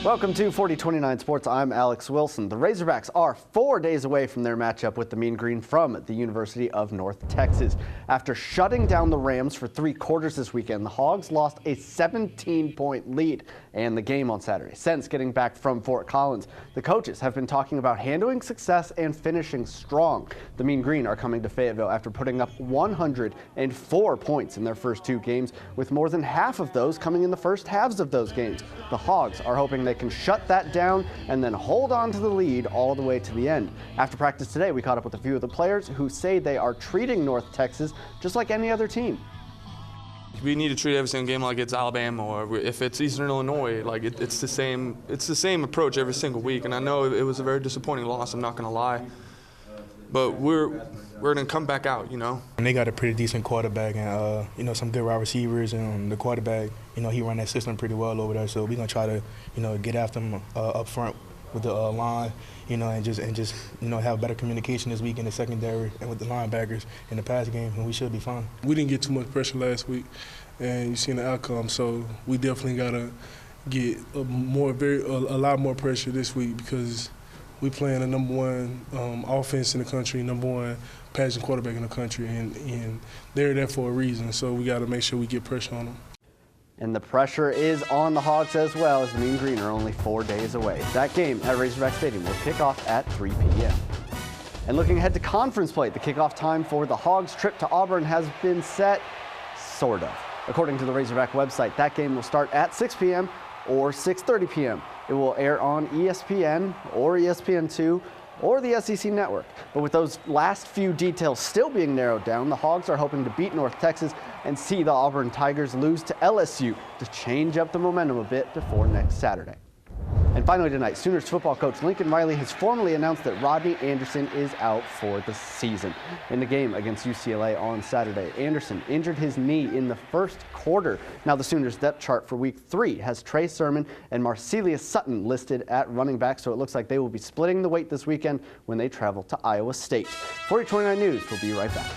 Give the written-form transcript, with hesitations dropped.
Welcome to 4029 Sports. I'm Alex Wilson. The Razorbacks are 4 days away from their matchup with the Mean Green from the University of North Texas. After shutting down the Rams for 3 quarters this weekend, the Hogs lost a 17-point lead and the game on Saturday. Since getting back from Fort Collins, the coaches have been talking about handling success and finishing strong. The Mean Green are coming to Fayetteville after putting up 104 points in their first 2 games, with more than half of those coming in the first halves of those games. The Hogs are hoping they can shut that down and then hold on to the lead all the way to the end. After practice today, we caught up with a few of the players who say they are treating North Texas just like any other team. We need to treat every single game like it's Alabama, or if it's Eastern Illinois, like it's the same approach every single week. And I know it was a very disappointing loss, I'm not going to lie. But we're going to come back out, you know. And they got a pretty decent quarterback and, some good wide receivers, and the quarterback, he run that system pretty well over there. So we're going to try to, get after them up front with the line, and just have better communication this week in the secondary and with the linebackers in the pass game, and we should be fine. We didn't get too much pressure last week, and you've seen the outcome. So we definitely got to get a lot more pressure this week, because we playing the #1 offense in the country, #1 passing quarterback in the country, and they're there for a reason. So we got to make sure we get pressure on them. And the pressure is on the Hogs as well, as the Mean Green are only 4 days away. That game at Razorback Stadium will kick off at 3 p.m. And looking ahead to conference play, the kickoff time for the Hogs' trip to Auburn has been set, sort of. According to the Razorback website, that game will start at 6 p.m. or 6:30 p.m. It will air on ESPN or ESPN2 or the SEC Network. But with those last few details still being narrowed down, the Hogs are hoping to beat North Texas and see the Auburn Tigers lose to LSU to change up the momentum a bit before next Saturday. And finally tonight, Sooners football coach Lincoln Riley has formally announced that Rodney Anderson is out for the season. In the game against UCLA on Saturday, Anderson injured his knee in the first quarter. Now the Sooners depth chart for week 3 has Trey Sermon and Marcelius Sutton listed at running back, so it looks like they will be splitting the weight this weekend when they travel to Iowa State. 4029 News will be right back.